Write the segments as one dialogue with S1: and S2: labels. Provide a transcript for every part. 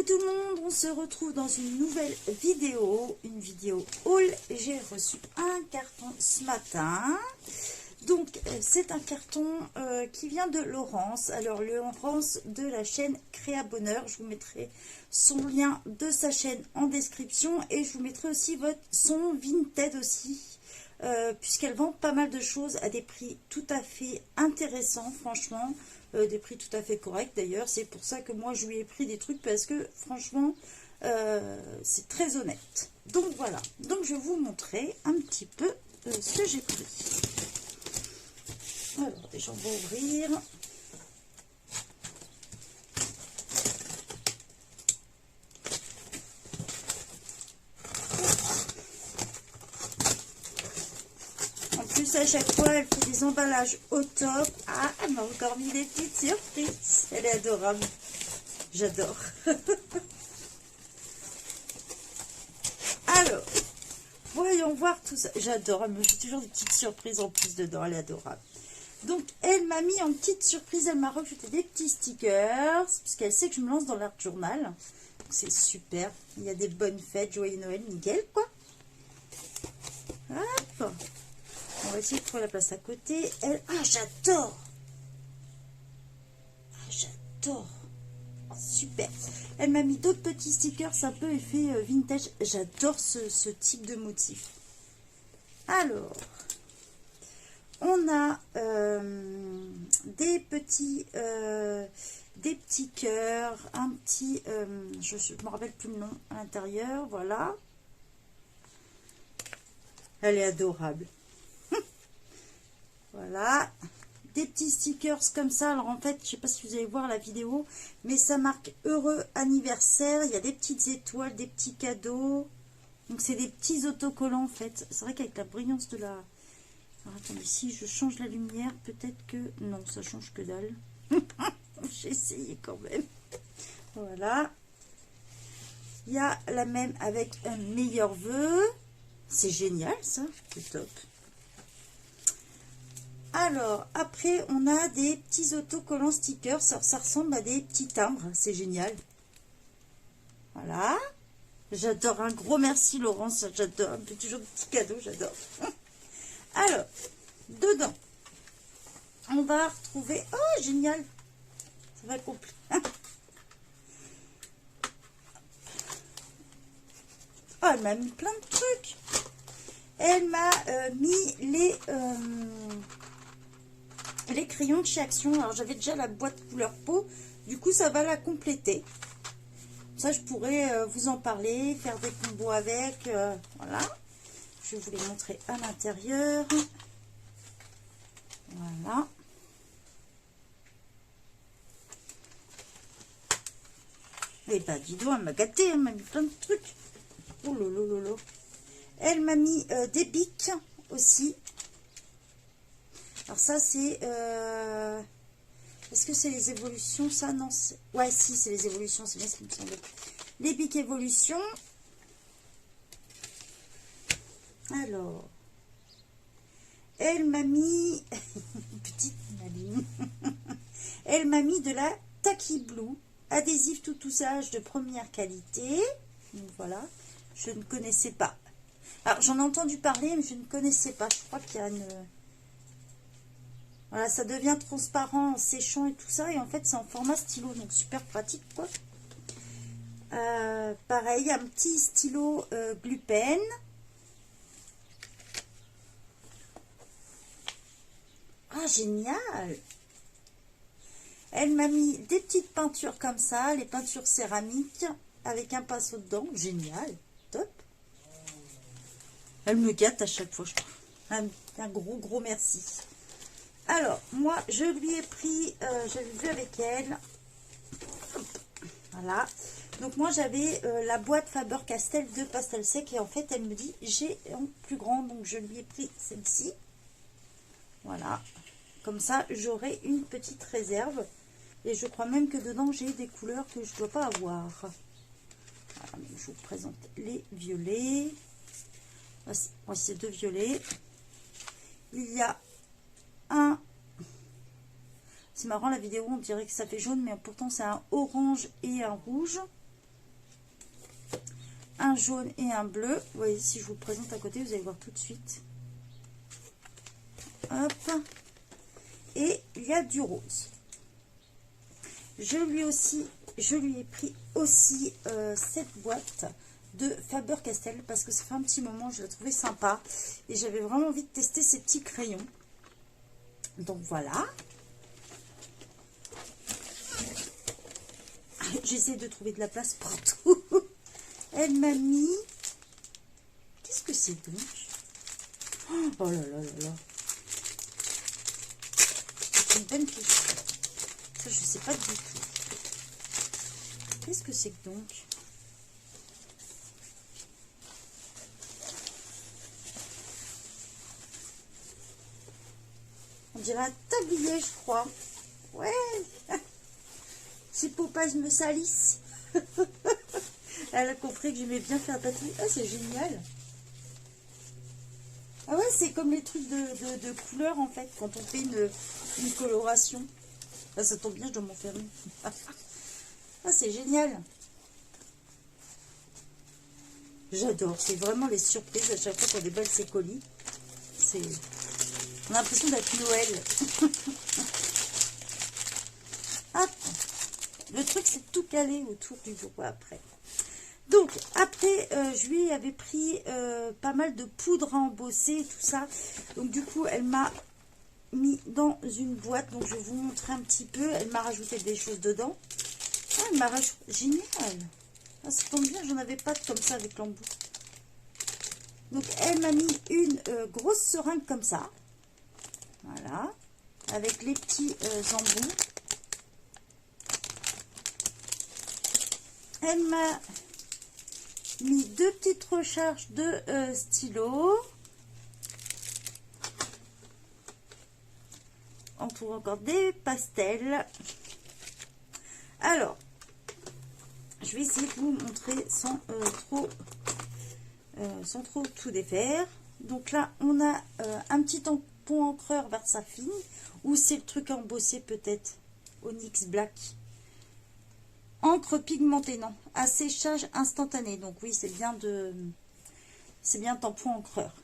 S1: Coucou tout le monde, on se retrouve dans une nouvelle vidéo, haul. J'ai reçu un carton ce matin. Donc c'est un carton qui vient de Laurence. Alors Laurence de la chaîne Créa Bonheur, je vous mettrai son lien de sa chaîne en description et je vous mettrai aussi son Vinted aussi. Puisqu'elle vend pas mal de choses à des prix tout à fait intéressants, franchement, des prix tout à fait corrects d'ailleurs. C'est pour ça que moi je lui ai pris des trucs parce que franchement c'est très honnête. Donc voilà, donc je vais vous montrer un petit peu ce que j'ai pris. Alors déjà on va ouvrir. À chaque fois, elle fait des emballages au top. Ah, elle m'a encore mis des petites surprises. Elle est adorable. J'adore. Alors, voyons voir tout ça. J'adore. Elle me fait toujours des petites surprises en plus dedans. Elle est adorable. Donc, elle m'a mis en petite surprise. Elle m'a rajouté des petits stickers. Puisqu'elle sait que je me lance dans l'art journal. C'est super. Il y a des bonnes fêtes. Joyeux Noël. Nickel, quoi. Hop. On va essayer de trouver la place à côté. Elle... Ah, j'adore! Ah, j'adore! Super! Elle m'a mis d'autres petits stickers, un peu effet vintage. J'adore ce type de motif. Alors, on a des petits cœurs, un petit... je ne me rappelle plus le nom à l'intérieur, voilà. Elle est adorable. Voilà, des petits stickers comme ça. Alors en fait, je sais pas si vous allez voir la vidéo, mais ça marque heureux anniversaire. Il y a des petites étoiles, des petits cadeaux. Donc c'est des petits autocollants en fait. C'est vrai qu'avec la brillance de la... Alors attendez, si je change la lumière, peut-être que... Non, ça change que dalle. J'ai essayé quand même. Voilà. Il y a la même avec un meilleur vœu. C'est génial ça, c'est top. Alors, après, on a des petits autocollants stickers. Ça ressemble à des petits timbres. C'est génial. Voilà. J'adore. Un gros merci, Laurence. J'adore. Un peu toujours des petits cadeaux. J'adore. Alors, dedans, on va retrouver... Oh, génial. Ça va être complet. Oh, elle m'a mis plein de trucs. Elle m'a mis les crayons de chez Action. Alors j'avais déjà la boîte couleur peau, du coup ça va la compléter. Ça je pourrais vous en parler, faire des combos avec. Voilà, je vais vous les montrer à l'intérieur. Voilà. Et bah dis donc, elle m'a gâté, elle m'a mis plein de trucs. Oh lolo. Elle m'a mis des bics aussi. Alors ça c'est... Est-ce que c'est les évolutions ça? Non. Ouais si, c'est les évolutions, c'est bien ce qui me semblait. Les bics évolution. Alors. Elle m'a mis... Petite maline. Elle m'a mis de la Tacky Blue. Adhésif tout usage de première qualité. Donc voilà. Je ne connaissais pas. Alors j'en ai entendu parler mais je ne connaissais pas. Je crois qu'il y a une... Voilà, ça devient transparent en séchant et tout ça. Et en fait, c'est en format stylo. Donc, super pratique, quoi. Pareil, un petit stylo Glue Pen. Ah, génial! Elle m'a mis des petites peintures comme ça. Les peintures céramiques avec un pinceau dedans. Génial! Top! Elle me gâte à chaque fois, je trouve. Un gros merci. Alors, moi, je lui ai pris, j'avais vu avec elle, hop, voilà. Donc, moi, j'avais la boîte Faber-Castell de pastel sec. Et en fait, elle me dit, j'ai en plus grand. Donc, je lui ai pris celle-ci. Voilà. Comme ça, j'aurai une petite réserve. Et je crois même que dedans, j'ai des couleurs que je ne dois pas avoir. Voilà, donc je vous présente les violets. Voici ces deux violets. Il y a un... C'est marrant la vidéo, on dirait que ça fait jaune, mais pourtant c'est un orange et un rouge. un jaune et un bleu. Vous voyez, si je vous le présente à côté, vous allez voir tout de suite. Hop. Et il y a du rose. Je lui ai pris aussi cette boîte de Faber-Castell parce que ça fait un petit moment, je la trouvais sympa et j'avais vraiment envie de tester ces petits crayons. Donc voilà. J'essaie de trouver de la place partout. Elle m'a mis... Qu'est-ce que c'est donc? Oh là là là là. C'est une bonne question. Ça, je sais pas du tout. Qu'est-ce que c'est que donc? On dirait un tablier, je crois. Ouais. Si Popaz me salisse. Elle a compris que j'aimais bien faire la patrouille. Ah, c'est génial. Ah ouais, c'est comme les trucs de couleurs, en fait, quand on fait une coloration. Ah, ça tombe bien, je dois m'en faire une. Ah, c'est génial. J'adore. C'est vraiment les surprises à chaque fois qu'on déballe ces colis. On a l'impression d'être Noël. Hop. Le truc, c'est tout calé autour du bureau après. Donc, après, je lui avais pris pas mal de poudre à embosser, tout ça. Donc, du coup, elle m'a mis dans une boîte. Donc, je vais vous montrer un petit peu. Elle m'a rajouté des choses dedans. Ah, elle m'a rajouté... Génial. Ah, ça tombe bien, j'en avais pas comme ça avec l'embout. Donc, elle m'a mis une grosse seringue comme ça. Voilà. Avec les petits embouts. Elle m'a mis deux petites recharges de stylo. On trouve encore des pastels. Alors, je vais essayer de vous montrer sans trop tout défaire. Donc là, on a un petit tampon encreur Versafine, ou c'est le truc embossé peut-être, Onyx Black. Encre pigmentée, non, à séchage instantané. Donc oui, c'est bien tampon encreur.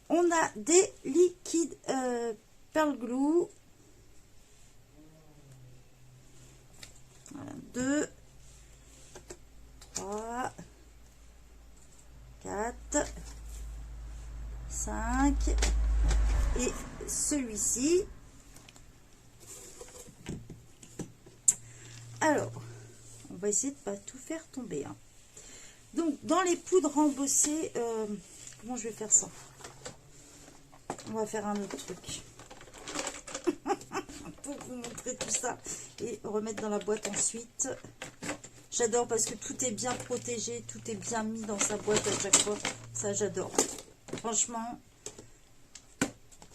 S1: On a des liquides Pearl Glue. Voilà, 2, 3, 4, 5 et celui-ci. Alors, on va essayer de ne pas tout faire tomber. Hein. Donc, dans les poudres embossées, comment je vais faire ça? On va faire un autre truc. Pour vous montrer tout ça et remettre dans la boîte ensuite. J'adore parce que tout est bien protégé, tout est bien mis dans sa boîte à chaque fois. Ça, j'adore. Franchement,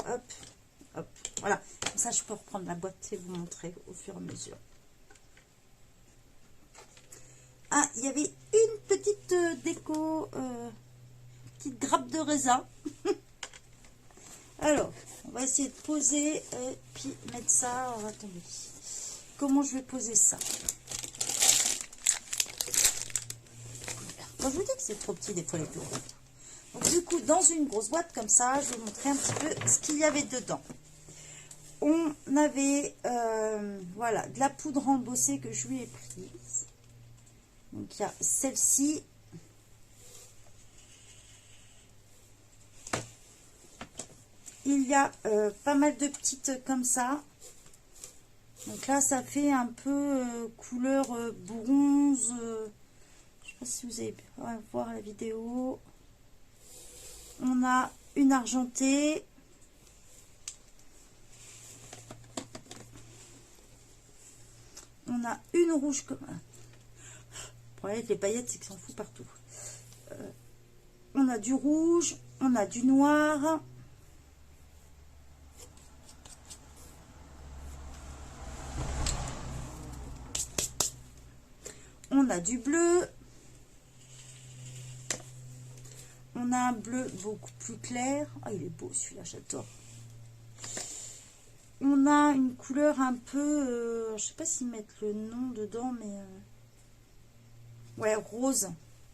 S1: hop, hop. Voilà, comme ça, je peux reprendre la boîte et vous montrer au fur et à mesure. Ah, il y avait une petite déco, petite grappe de raisin. Alors, on va essayer de poser et puis mettre ça. Alors, attendez, comment je vais poser ça? Quand je vous dis que c'est trop petit des fois les bureaux. Donc du coup, dans une grosse boîte comme ça, je vais vous montrer un petit peu ce qu'il y avait dedans. On avait, voilà, de la poudre embossée que je lui ai prise. Donc il y a celle-ci. Il y a pas mal de petites comme ça. Donc là, ça fait un peu couleur bronze. Je ne sais pas si vous allez pu voir la vidéo. On a une argentée. On a une rouge comme... Le problème avec les paillettes, c'est qu'ils s'en foutent partout. On a du rouge, on a du noir. On a du bleu. On a un bleu beaucoup plus clair. Ah, il est beau celui-là, j'adore. On a une couleur un peu... je sais pas s'ils mettent le nom dedans, mais... Ouais, rose.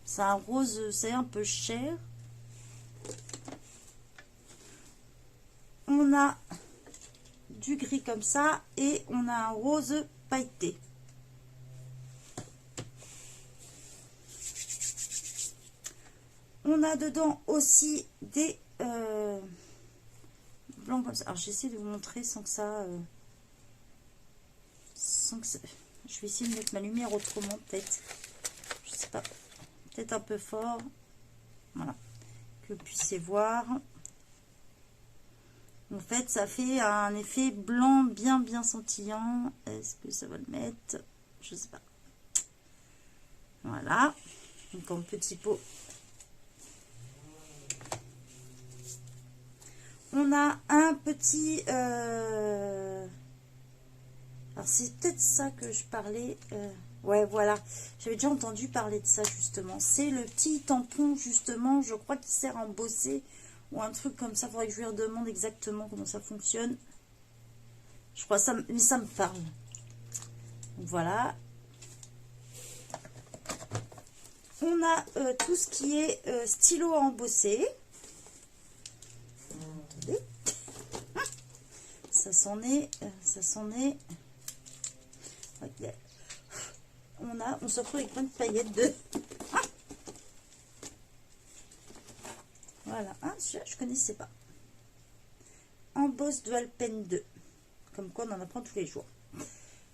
S1: C'est un rose, c'est un peu cher. On a du gris comme ça et on a un rose pailleté. On a dedans aussi des blancs comme ça. Alors j'essaie de vous montrer sans que ça... je vais essayer de mettre ma lumière autrement peut-être. Je sais pas. Peut-être un peu fort. Voilà. Que vous puissiez voir. En fait, ça fait un effet blanc bien scintillant. Est-ce que ça va le mettre? Je sais pas. Voilà. Donc en petit pot. On a un petit... Alors c'est peut-être ça que je parlais. Ouais, voilà. J'avais déjà entendu parler de ça justement. C'est le petit tampon justement. Je crois qu'il sert à embosser ou un truc comme ça. Faudrait que je lui redemande exactement comment ça fonctionne. Je crois ça, mais ça me parle. Donc, voilà. On a tout ce qui est stylo à embosser. Attendez. Ça s'en est. Ça s'en est. Okay. On se retrouve avec plein de paillettes de. Voilà. Ah, celui-là, je ne connaissais pas. Emboss Dual Pen 2. Comme quoi, on en apprend tous les jours.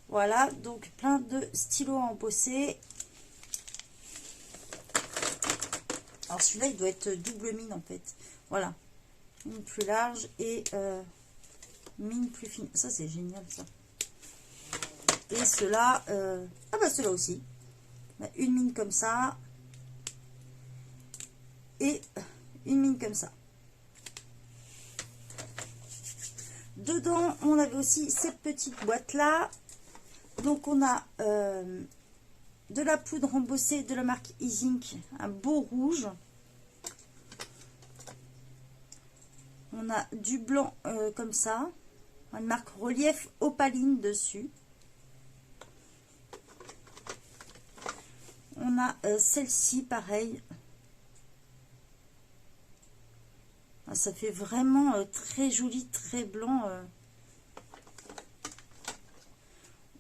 S1: Voilà. Donc, plein de stylos à embosser. Alors, celui-là, il doit être double mine, en fait. Voilà. Mine plus large et mine plus fine. Ça, c'est génial, ça. Et ceux-là, ah bah ceux-là aussi. Une mine comme ça. Et une mine comme ça. Dedans, on avait aussi cette petite boîte-là. Donc, on a de la poudre embossée de la marque Izink, un beau rouge. On a du blanc comme ça. Une marque Relief Opaline dessus. On a celle-ci, pareil. Ah, ça fait vraiment très joli, très blanc.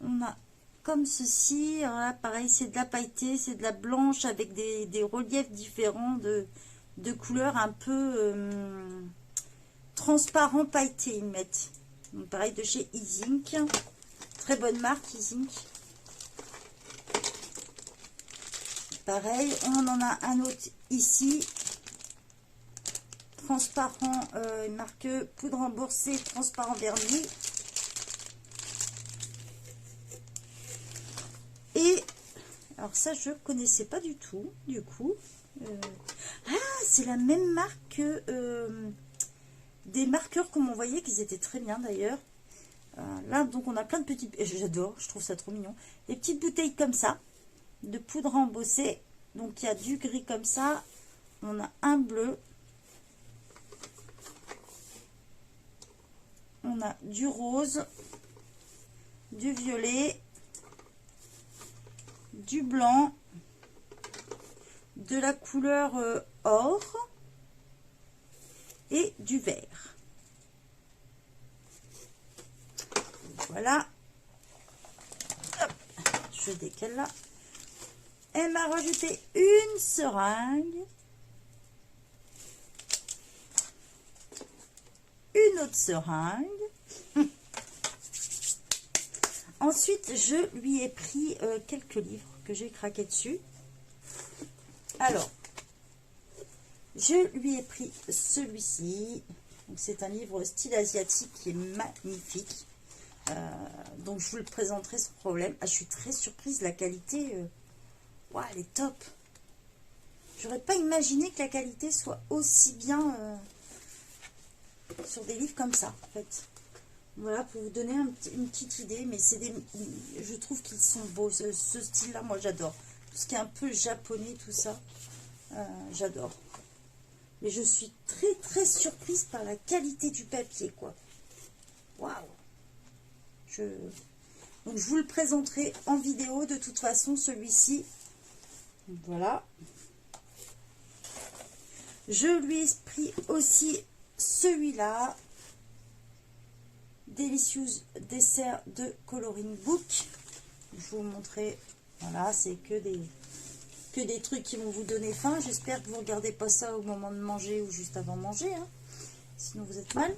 S1: On a comme ceci. Voilà, pareil, c'est de la pailletée, c'est de la blanche avec des reliefs différents de couleurs un peu transparent pailleté, ils mettent. Donc, pareil, de chez Izink. Très bonne marque, Izink. Pareil, on en a un autre ici, transparent, marque poudre embossée, transparent vernis. Et, alors ça, je connaissais pas du tout, du coup. Ah, c'est la même marque que des marqueurs qu'on m'envoyait, qu'ils étaient très bien d'ailleurs. Là, donc, on a plein de petits... J'adore, je trouve ça trop mignon. Des petites bouteilles comme ça. De poudre embossée. Donc il y a du gris comme ça, on a un bleu, on a du rose, du violet, du blanc, de la couleur or et du vert. Voilà. Hop, je décale là. Elle m'a rajouté une seringue, une autre seringue. Ensuite, je lui ai pris quelques livres que j'ai craqué dessus. Alors, je lui ai pris celui-ci. C'est un livre style asiatique qui est magnifique. Donc, je vous le présenterai sans problème. Ah, je suis très surprise, la qualité... Wow, elle est top. J'aurais pas imaginé que la qualité soit aussi bien sur des livres comme ça, en fait. Voilà, pour vous donner une petite idée. Mais c'est des, je trouve qu'ils sont beaux. Ce style-là, moi, j'adore. Tout ce qui est un peu japonais, tout ça, j'adore. Mais je suis très surprise par la qualité du papier, quoi. Waouh. Donc, je vous le présenterai en vidéo. De toute façon, celui-ci... Voilà. Je lui ai pris aussi celui-là. Delicious Dessert de Coloring Book. Je vais vous montrer. Voilà, c'est que des trucs qui vont vous donner faim. J'espère que vous ne regardez pas ça au moment de manger ou juste avant de manger. Hein. Sinon, vous êtes mal.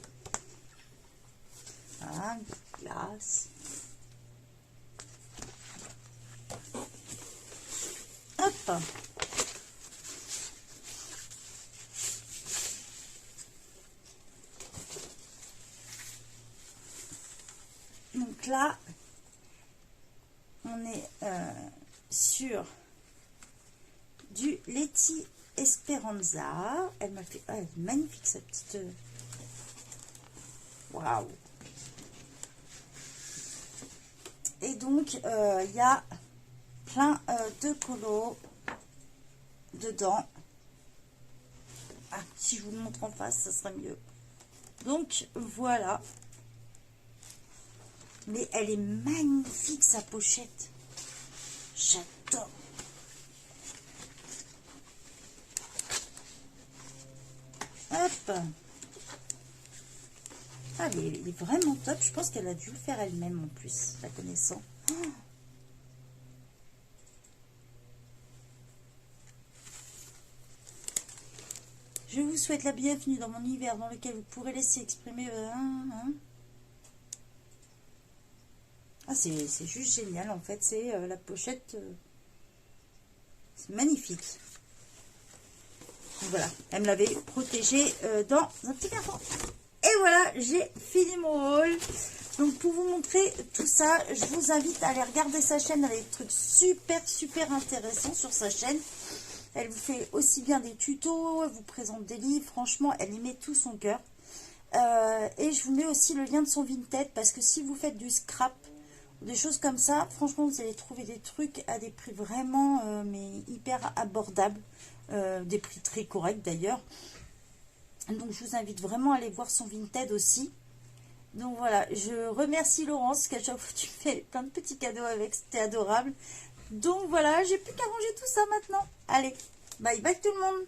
S1: Voilà, glace. Hop. Donc là, on est sur du Letty Esperanza. Elle m'a fait... elle est magnifique, cette petite... Waouh! Et donc, il y a plein de colos dedans. Ah, si je vous le montre en face, ça serait mieux. Donc, voilà. Mais elle est magnifique, sa pochette. J'adore. Hop. Ah, elle est vraiment top. Je pense qu'elle a dû le faire elle-même en plus, la connaissant. Oh. Je vous souhaite la bienvenue dans mon univers dans lequel vous pourrez laisser exprimer... Ah, c'est juste génial en fait. C'est la pochette... c'est magnifique. Donc, voilà, elle me l'avait protégée dans un petit carton. Et voilà, j'ai fini mon haul. Donc pour vous montrer tout ça, je vous invite à aller regarder sa chaîne. Elle a des trucs super intéressants sur sa chaîne. Elle vous fait aussi bien des tutos, elle vous présente des livres. Franchement, elle y met tout son cœur. Et je vous mets aussi le lien de son Vinted, parce que si vous faites du scrap, des choses comme ça, franchement, vous allez trouver des trucs à des prix vraiment mais hyper abordables. Des prix très corrects d'ailleurs. Donc je vous invite vraiment à aller voir son Vinted aussi. Donc voilà, je remercie Laurence, qu'à chaque fois tu fais plein de petits cadeaux avec, c'était adorable. Donc voilà, j'ai plus qu'à ranger tout ça maintenant. Allez, bye bye tout le monde.